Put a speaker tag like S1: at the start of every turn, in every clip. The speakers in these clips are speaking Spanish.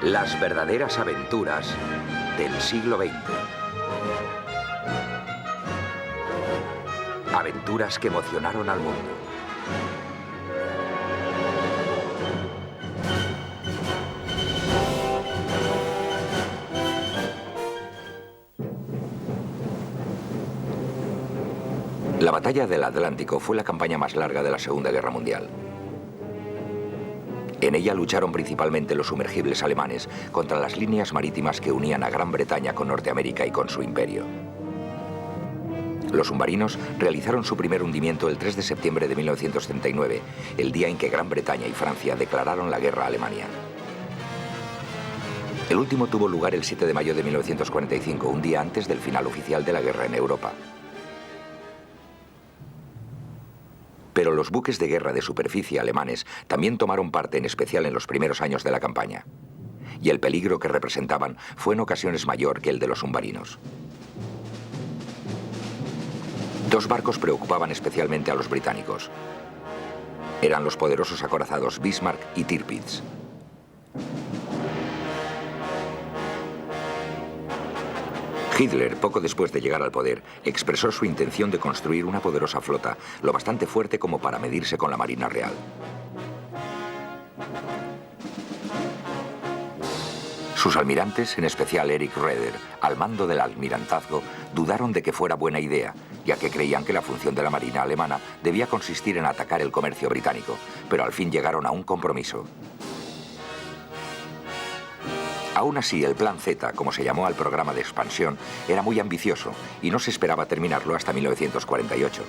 S1: Las verdaderas aventuras del siglo XX. Aventuras que emocionaron al mundo. La batalla del Atlántico fue la campaña más larga de la Segunda Guerra Mundial. En ella lucharon principalmente los sumergibles alemanes contra las líneas marítimas que unían a Gran Bretaña con Norteamérica y con su imperio. Los submarinos realizaron su primer hundimiento el 3 de septiembre de 1939, el día en que Gran Bretaña y Francia declararon la guerra a Alemania. El último tuvo lugar el 7 de mayo de 1945, un día antes del final oficial de la guerra en Europa. Pero los buques de guerra de superficie alemanes también tomaron parte, en especial en los primeros años de la campaña. Y el peligro que representaban fue en ocasiones mayor que el de los submarinos. Dos barcos preocupaban especialmente a los británicos. Eran los poderosos acorazados Bismarck y Tirpitz. Hitler, poco después de llegar al poder, expresó su intención de construir una poderosa flota, lo bastante fuerte como para medirse con la Marina Real. Sus almirantes, en especial Erich Raeder, al mando del almirantazgo, dudaron de que fuera buena idea, ya que creían que la función de la Marina alemana debía consistir en atacar el comercio británico, pero al fin llegaron a un compromiso. Aún así, el Plan Z, como se llamó al programa de expansión, era muy ambicioso y no se esperaba terminarlo hasta 1948.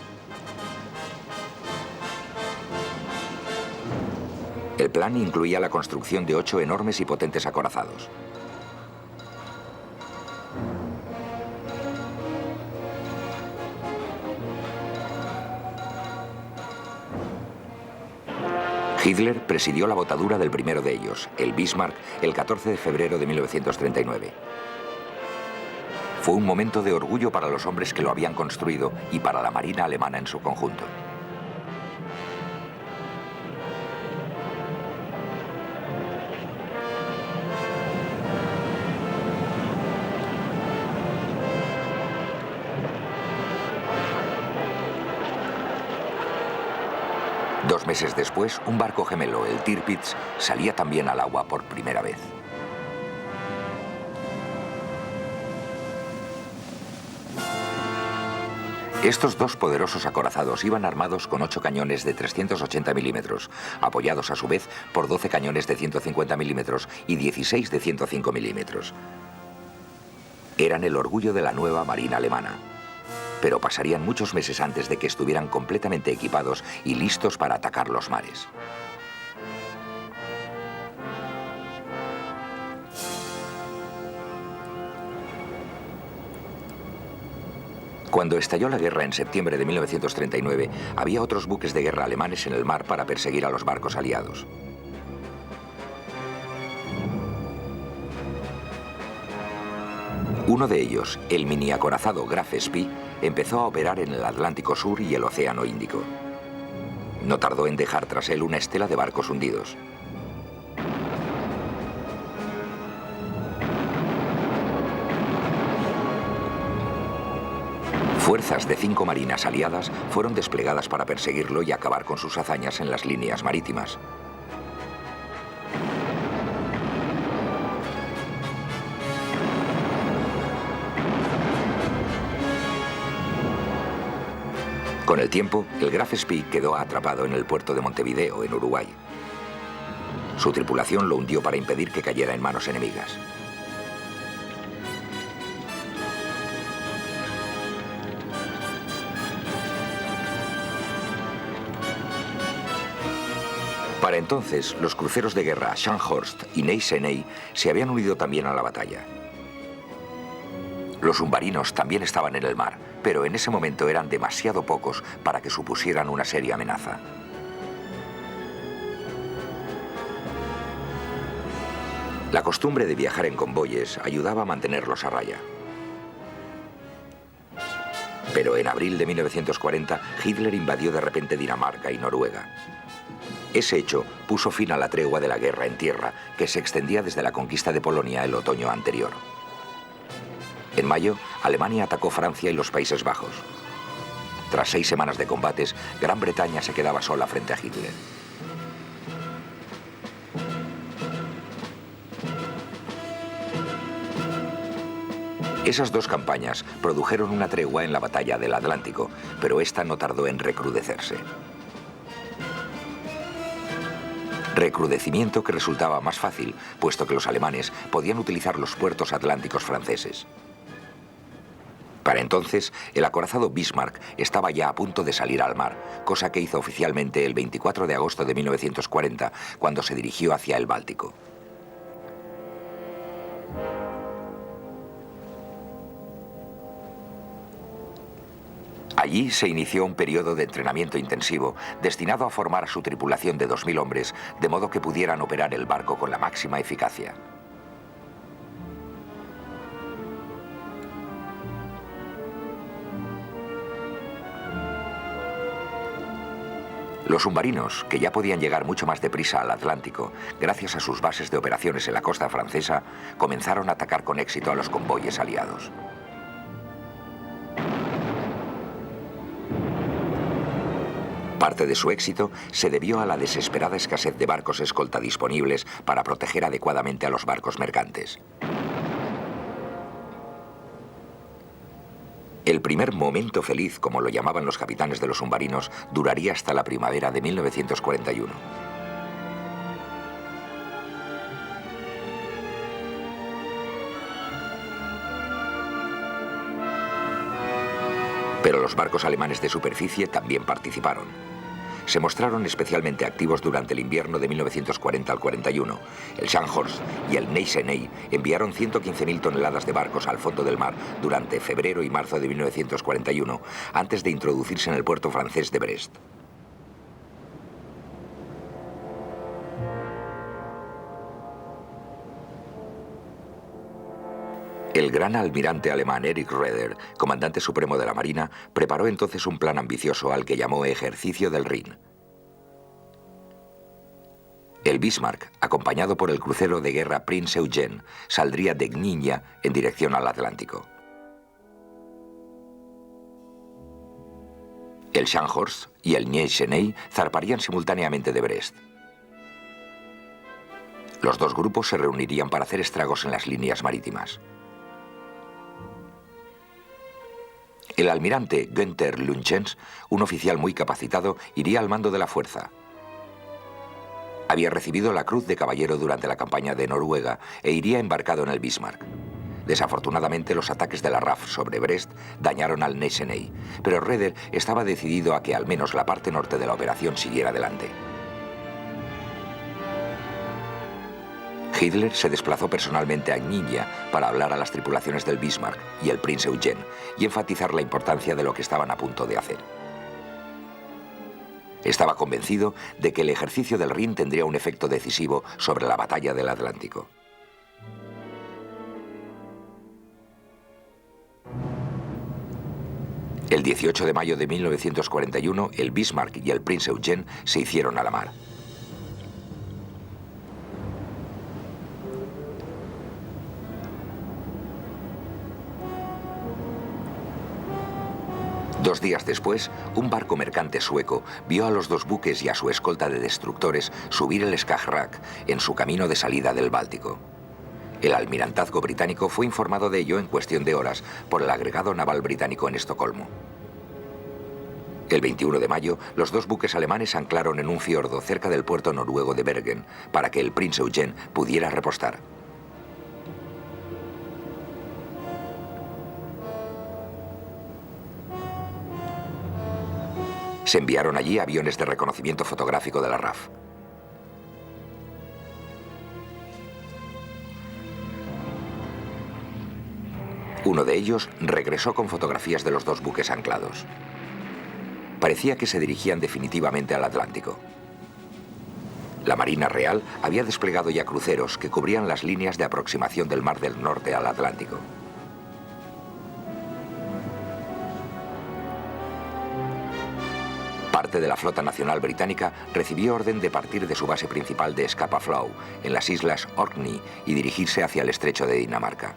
S1: El plan incluía la construcción de 8 enormes y potentes acorazados. Hitler presidió la botadura del primero de ellos, el Bismarck, el 14 de febrero de 1939. Fue un momento de orgullo para los hombres que lo habían construido y para la Marina alemana en su conjunto. Dos meses después, un barco gemelo, el Tirpitz, salía también al agua por primera vez. Estos dos poderosos acorazados iban armados con 8 cañones de 380 milímetros, apoyados a su vez por 12 cañones de 150 milímetros y 16 de 105 milímetros. Eran el orgullo de la nueva Marina alemana. Pero pasarían muchos meses antes de que estuvieran completamente equipados y listos para atacar los mares. Cuando estalló la guerra en septiembre de 1939, había otros buques de guerra alemanes en el mar para perseguir a los barcos aliados. Uno de ellos, el mini acorazado Graf Spee, empezó a operar en el Atlántico Sur y el Océano Índico. No tardó en dejar tras él una estela de barcos hundidos. Fuerzas de 5 marinas aliadas fueron desplegadas para perseguirlo y acabar con sus hazañas en las líneas marítimas. Con el tiempo, el Graf Spee quedó atrapado en el puerto de Montevideo, en Uruguay. Su tripulación lo hundió para impedir que cayera en manos enemigas. Para entonces, los cruceros de guerra Scharnhorst y Gneisenau se habían unido también a la batalla. Los submarinos también estaban en el mar, pero en ese momento eran demasiado pocos para que supusieran una seria amenaza. La costumbre de viajar en convoyes ayudaba a mantenerlos a raya. Pero en abril de 1940, Hitler invadió de repente Dinamarca y Noruega. Ese hecho puso fin a la tregua de la guerra en tierra, que se extendía desde la conquista de Polonia el otoño anterior. En mayo, Alemania atacó Francia y los Países Bajos. Tras 6 semanas de combates, Gran Bretaña se quedaba sola frente a Hitler. Esas 2 campañas produjeron una tregua en la batalla del Atlántico, pero esta no tardó en recrudecerse. Recrudecimiento que resultaba más fácil, puesto que los alemanes podían utilizar los puertos atlánticos franceses. Para entonces, el acorazado Bismarck estaba ya a punto de salir al mar, cosa que hizo oficialmente el 24 de agosto de 1940, cuando se dirigió hacia el Báltico. Allí se inició un periodo de entrenamiento intensivo destinado a formar a su tripulación de 2000 hombres, de modo que pudieran operar el barco con la máxima eficacia. Los submarinos, que ya podían llegar mucho más deprisa al Atlántico, gracias a sus bases de operaciones en la costa francesa, comenzaron a atacar con éxito a los convoyes aliados. Parte de su éxito se debió a la desesperada escasez de barcos escolta disponibles para proteger adecuadamente a los barcos mercantes. El primer momento feliz, como lo llamaban los capitanes de los submarinos, duraría hasta la primavera de 1941. Pero los barcos alemanes de superficie también participaron. Se mostraron especialmente activos durante el invierno de 1940 al 41. El Scharnhorst y el Gneisenau enviaron 115.000 toneladas de barcos al fondo del mar durante febrero y marzo de 1941, antes de introducirse en el puerto francés de Brest. El gran almirante alemán Erich Raeder, comandante supremo de la Marina, preparó entonces un plan ambicioso al que llamó Ejercicio del Rin. El Bismarck, acompañado por el crucero de guerra Prinz Eugen, saldría de Gdynia en dirección al Atlántico. El Scharnhorst y el Gneisenau zarparían simultáneamente de Brest. Los 2 grupos se reunirían para hacer estragos en las líneas marítimas. El almirante Günther Lütjens, un oficial muy capacitado, iría al mando de la fuerza. Había recibido la Cruz de Caballero durante la campaña de Noruega e iría embarcado en el Bismarck. Desafortunadamente, los ataques de la RAF sobre Brest dañaron al Gneisenau, pero Raeder estaba decidido a que al menos la parte norte de la operación siguiera adelante. Hitler se desplazó personalmente a Gdynia para hablar a las tripulaciones del Bismarck y el Prinz Eugen y enfatizar la importancia de lo que estaban a punto de hacer. Estaba convencido de que el ejercicio del Rin tendría un efecto decisivo sobre la batalla del Atlántico. El 18 de mayo de 1941, el Bismarck y el Prinz Eugen se hicieron a la mar. Dos días después, un barco mercante sueco vio a los 2 buques y a su escolta de destructores subir el Skagerrak en su camino de salida del Báltico. El almirantazgo británico fue informado de ello en cuestión de horas por el agregado naval británico en Estocolmo. El 21 de mayo, los 2 buques alemanes anclaron en un fiordo cerca del puerto noruego de Bergen para que el Prinz Eugen pudiera repostar. Se enviaron allí aviones de reconocimiento fotográfico de la RAF. Uno de ellos regresó con fotografías de los 2 buques anclados. Parecía que se dirigían definitivamente al Atlántico. La Marina Real había desplegado ya cruceros que cubrían las líneas de aproximación del Mar del Norte al Atlántico. Parte de la flota nacional británica recibió orden de partir de su base principal de Scapa Flow, en las islas Orkney, y dirigirse hacia el estrecho de Dinamarca.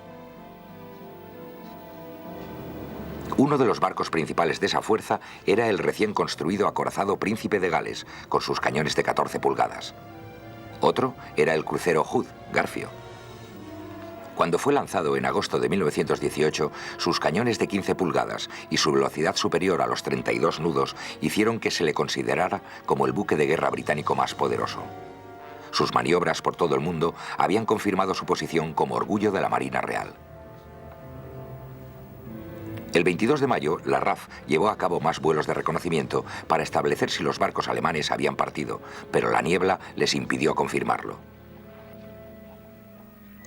S1: Uno de los barcos principales de esa fuerza era el recién construido acorazado Príncipe de Gales, con sus cañones de 14 pulgadas. Otro era el crucero Hood, Garfio. Cuando fue lanzado en agosto de 1918, sus cañones de 15 pulgadas y su velocidad superior a los 32 nudos hicieron que se le considerara como el buque de guerra británico más poderoso. Sus maniobras por todo el mundo habían confirmado su posición como orgullo de la Marina Real. El 22 de mayo, la RAF llevó a cabo más vuelos de reconocimiento para establecer si los barcos alemanes habían partido, pero la niebla les impidió confirmarlo.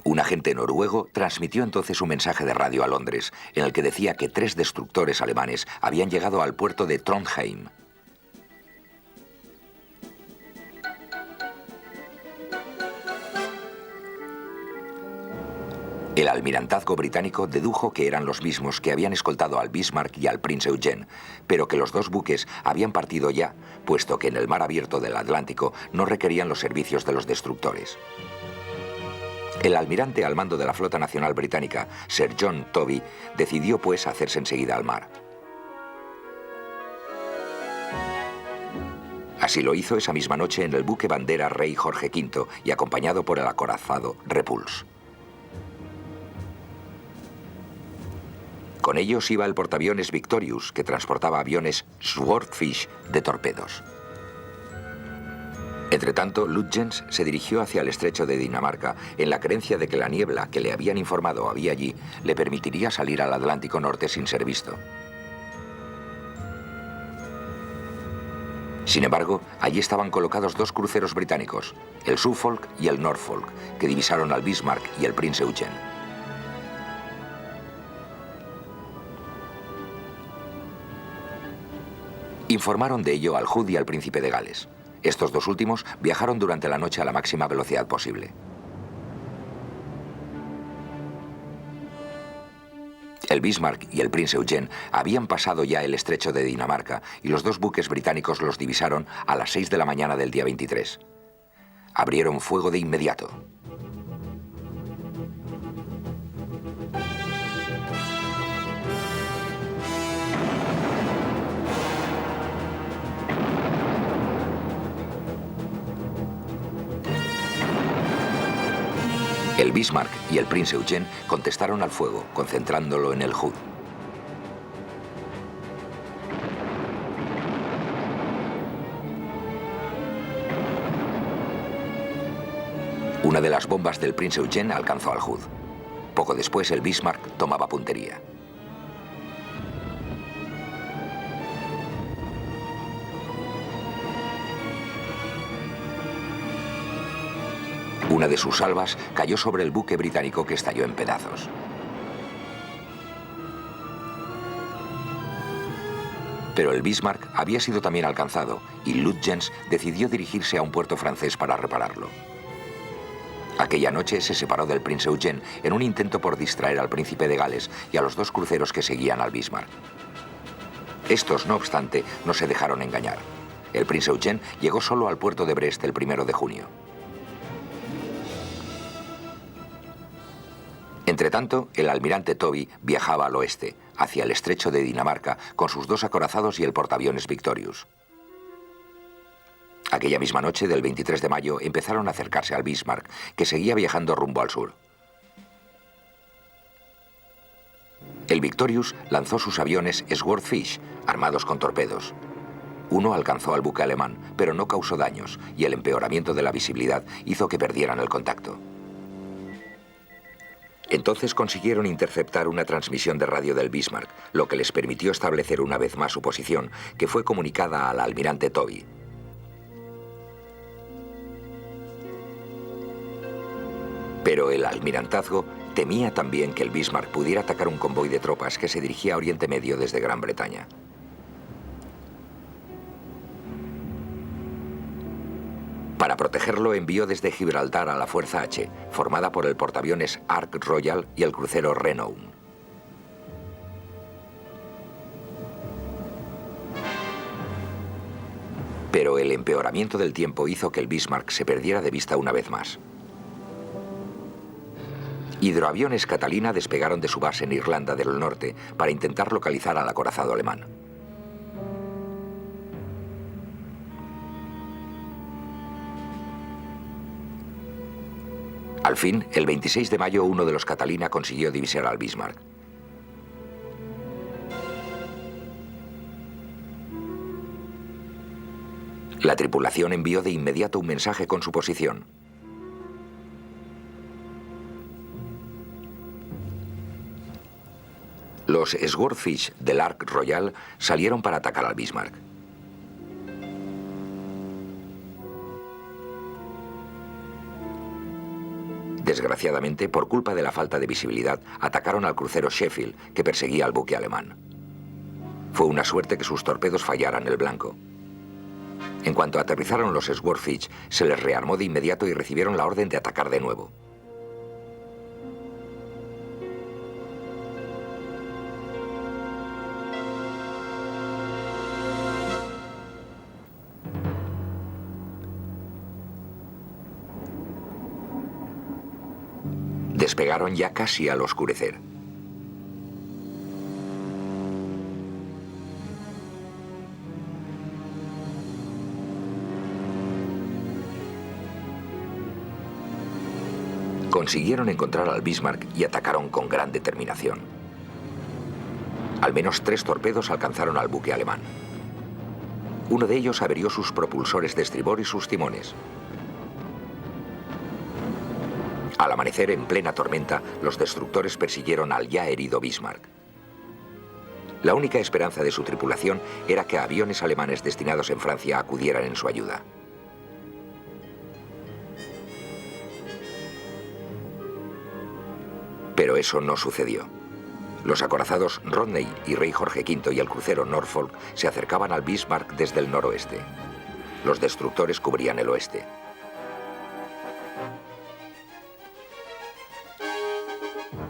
S1: Un agente noruego transmitió entonces un mensaje de radio a Londres, en el que decía que 3 destructores alemanes habían llegado al puerto de Trondheim. El almirantazgo británico dedujo que eran los mismos que habían escoltado al Bismarck y al Prince Eugen, pero que los 2 buques habían partido ya, puesto que en el mar abierto del Atlántico no requerían los servicios de los destructores. El almirante al mando de la Flota Nacional Británica, Sir John Tovey, decidió pues hacerse enseguida al mar. Así lo hizo esa misma noche en el buque bandera Rey Jorge V y acompañado por el acorazado Repulse. Con ellos iba el portaaviones Victorious, que transportaba aviones Swordfish de torpedos. Entretanto, Lutyens se dirigió hacia el estrecho de Dinamarca en la creencia de que la niebla que le habían informado había allí le permitiría salir al Atlántico Norte sin ser visto. Sin embargo, allí estaban colocados 2 cruceros británicos, el Suffolk y el Norfolk, que divisaron al Bismarck y el Prince Eugen. Informaron de ello al Hood y al Príncipe de Gales. Estos 2 últimos viajaron durante la noche a la máxima velocidad posible. El Bismarck y el Prince Eugen habían pasado ya el estrecho de Dinamarca y los 2 buques británicos los divisaron a las 6 de la mañana del día 23. Abrieron fuego de inmediato. El Bismarck y el Prince Eugen contestaron al fuego, concentrándolo en el Hood. Una de las bombas del Prince Eugen alcanzó al Hood. Poco después, el Bismarck tomaba puntería. Una de sus salvas cayó sobre el buque británico, que estalló en pedazos. Pero el Bismarck había sido también alcanzado y Lutyens decidió dirigirse a un puerto francés para repararlo. Aquella noche se separó del Prince Eugen en un intento por distraer al Príncipe de Gales y a los 2 cruceros que seguían al Bismarck. Estos, no obstante, no se dejaron engañar. El Prince Eugen llegó solo al puerto de Brest el 1 de junio. Entretanto, el almirante Tovey viajaba al oeste, hacia el estrecho de Dinamarca, con sus 2 acorazados y el portaaviones Victorious. Aquella misma noche del 23 de mayo empezaron a acercarse al Bismarck, que seguía viajando rumbo al sur. El Victorious lanzó sus aviones Swordfish, armados con torpedos. Uno alcanzó al buque alemán, pero no causó daños, y el empeoramiento de la visibilidad hizo que perdieran el contacto. Entonces consiguieron interceptar una transmisión de radio del Bismarck, lo que les permitió establecer una vez más su posición, que fue comunicada al almirante Tovey. Pero el almirantazgo temía también que el Bismarck pudiera atacar un convoy de tropas que se dirigía a Oriente Medio desde Gran Bretaña. Para protegerlo envió desde Gibraltar a la Fuerza H, formada por el portaaviones Ark Royal y el crucero Renown. Pero el empeoramiento del tiempo hizo que el Bismarck se perdiera de vista una vez más. Hidroaviones Catalina despegaron de su base en Irlanda del Norte para intentar localizar al acorazado alemán. Al fin, el 26 de mayo, uno de los Catalina consiguió divisar al Bismarck. La tripulación envió de inmediato un mensaje con su posición. Los Swordfish del Ark Royal salieron para atacar al Bismarck. Desgraciadamente, por culpa de la falta de visibilidad, atacaron al crucero Sheffield, que perseguía al buque alemán. Fue una suerte que sus torpedos fallaran el blanco. En cuanto aterrizaron los Swordfish, se les rearmó de inmediato y recibieron la orden de atacar de nuevo. Despegaron ya casi al oscurecer. Consiguieron encontrar al Bismarck y atacaron con gran determinación. Al menos 3 torpedos alcanzaron al buque alemán. Uno de ellos averió sus propulsores de estribor y sus timones. Al amanecer, en plena tormenta, los destructores persiguieron al ya herido Bismarck. La única esperanza de su tripulación era que aviones alemanes destinados en Francia acudieran en su ayuda. Pero eso no sucedió. Los acorazados Rodney y Rey Jorge V y el crucero Norfolk se acercaban al Bismarck desde el noroeste. Los destructores cubrían el oeste.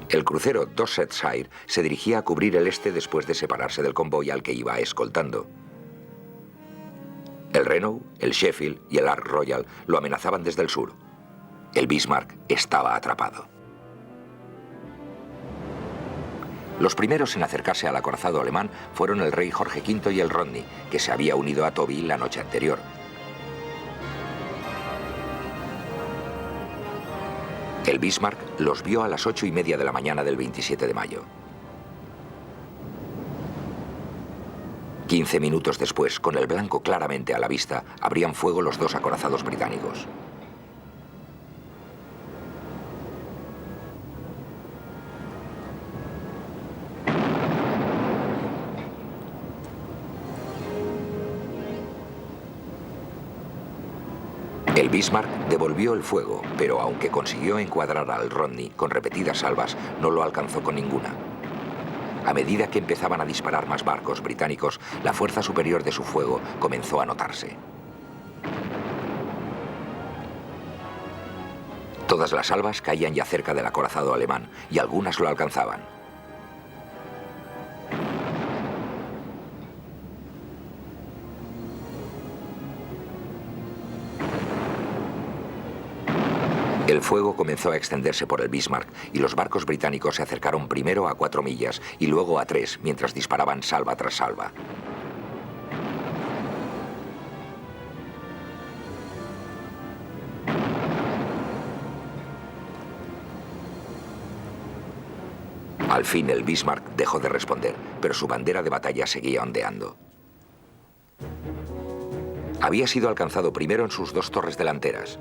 S1: El crucero Dorsetshire se dirigía a cubrir el este después de separarse del convoy al que iba escoltando. El Renault, el Sheffield y el Ark Royal lo amenazaban desde el sur. El Bismarck estaba atrapado. Los primeros en acercarse al acorazado alemán fueron el Rey Jorge V y el Rodney, que se había unido a Toby la noche anterior. El Bismarck los vio a las 8:30 de la mañana del 27 de mayo. 15 minutos después, con el blanco claramente a la vista, abrían fuego los 2 acorazados británicos. El Bismarck devolvió el fuego, pero aunque consiguió encuadrar al Rodney con repetidas salvas, no lo alcanzó con ninguna. A medida que empezaban a disparar más barcos británicos, la fuerza superior de su fuego comenzó a notarse. Todas las salvas caían ya cerca del acorazado alemán y algunas lo alcanzaban. El fuego comenzó a extenderse por el Bismarck y los barcos británicos se acercaron primero a 4 millas y luego a 3 mientras disparaban salva tras salva. Al fin el Bismarck dejó de responder, pero su bandera de batalla seguía ondeando. Había sido alcanzado primero en sus 2 torres delanteras.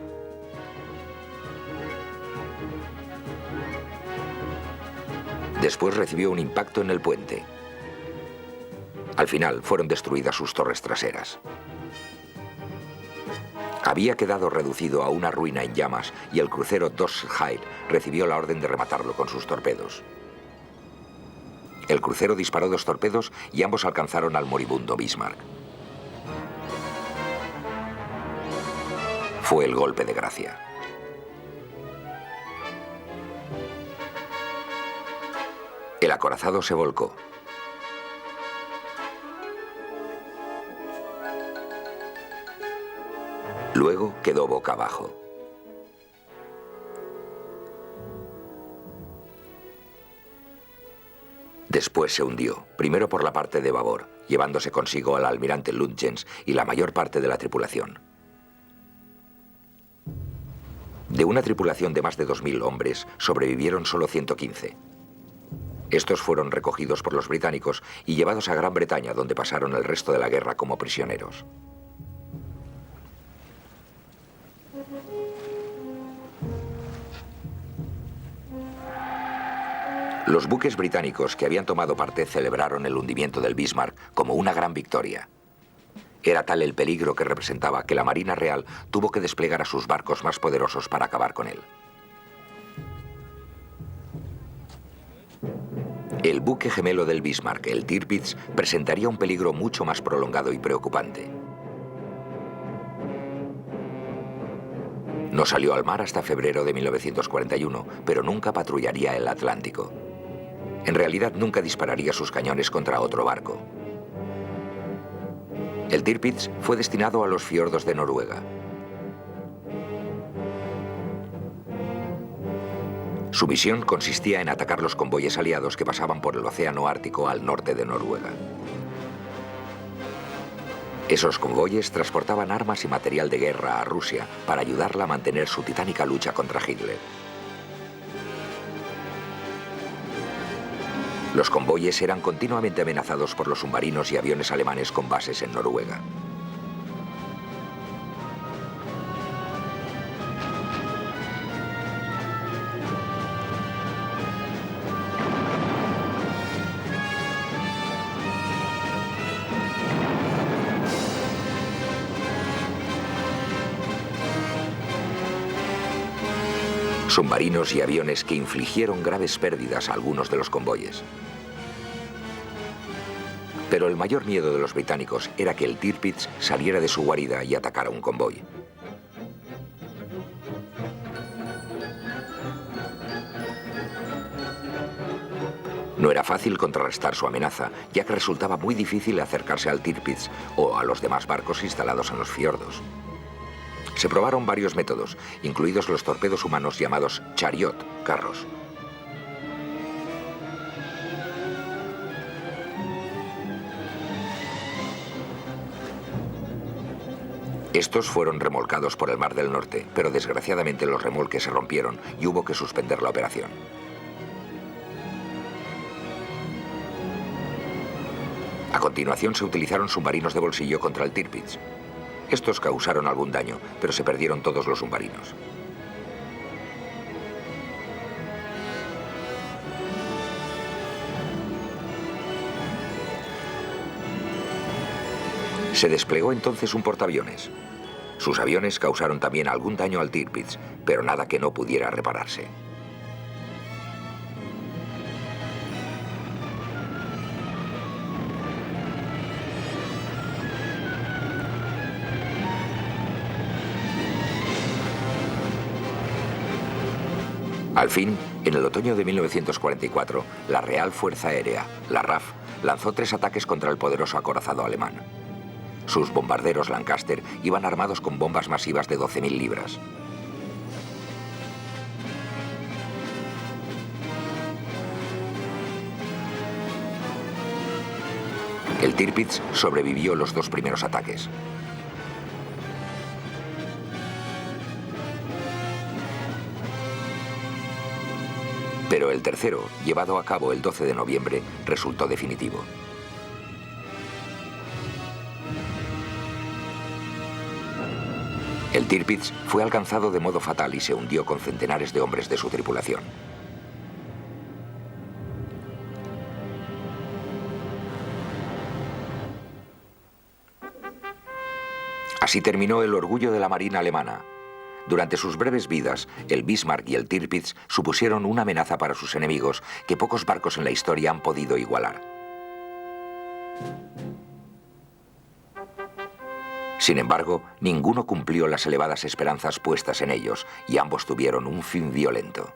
S1: Después recibió un impacto en el puente. Al final fueron destruidas sus torres traseras. Había quedado reducido a una ruina en llamas y el crucero Dorsetshire recibió la orden de rematarlo con sus torpedos. El crucero disparó 2 torpedos y ambos alcanzaron al moribundo Bismarck. Fue el golpe de gracia. El acorazado se volcó. Luego quedó boca abajo. Después se hundió, primero por la parte de babor, llevándose consigo al almirante Lütjens y la mayor parte de la tripulación. De una tripulación de más de 2000 hombres, sobrevivieron solo 115. Estos fueron recogidos por los británicos y llevados a Gran Bretaña, donde pasaron el resto de la guerra como prisioneros. Los buques británicos que habían tomado parte celebraron el hundimiento del Bismarck como una gran victoria. Era tal el peligro que representaba que la Marina Real tuvo que desplegar a sus barcos más poderosos para acabar con él. El buque gemelo del Bismarck, el Tirpitz, presentaría un peligro mucho más prolongado y preocupante. No salió al mar hasta febrero de 1941, pero nunca patrullaría el Atlántico. En realidad nunca dispararía sus cañones contra otro barco. El Tirpitz fue destinado a los fiordos de Noruega. Su misión consistía en atacar los convoyes aliados que pasaban por el Océano Ártico al norte de Noruega. Esos convoyes transportaban armas y material de guerra a Rusia para ayudarla a mantener su titánica lucha contra Hitler. Los convoyes eran continuamente amenazados por los submarinos y aviones alemanes con bases en Noruega. Submarinos y aviones que infligieron graves pérdidas a algunos de los convoyes. Pero el mayor miedo de los británicos era que el Tirpitz saliera de su guarida y atacara un convoy. No era fácil contrarrestar su amenaza, ya que resultaba muy difícil acercarse al Tirpitz o a los demás barcos instalados en los fiordos. Se probaron varios métodos, incluidos los torpedos humanos llamados chariot, carros. Estos fueron remolcados por el Mar del Norte, pero desgraciadamente los remolques se rompieron y hubo que suspender la operación. A continuación se utilizaron submarinos de bolsillo contra el Tirpitz. Estos causaron algún daño, pero se perdieron todos los submarinos. Se desplegó entonces un portaaviones. Sus aviones causaron también algún daño al Tirpitz, pero nada que no pudiera repararse. Al fin, en el otoño de 1944, la Real Fuerza Aérea, la RAF, lanzó 3 ataques contra el poderoso acorazado alemán. Sus bombarderos Lancaster iban armados con bombas masivas de 12.000 libras. El Tirpitz sobrevivió los 2 primeros ataques. Pero el tercero, llevado a cabo el 12 de noviembre, resultó definitivo. El Tirpitz fue alcanzado de modo fatal y se hundió con centenares de hombres de su tripulación. Así terminó el orgullo de la Marina alemana. Durante sus breves vidas, el Bismarck y el Tirpitz supusieron una amenaza para sus enemigos que pocos barcos en la historia han podido igualar. Sin embargo, ninguno cumplió las elevadas esperanzas puestas en ellos y ambos tuvieron un fin violento.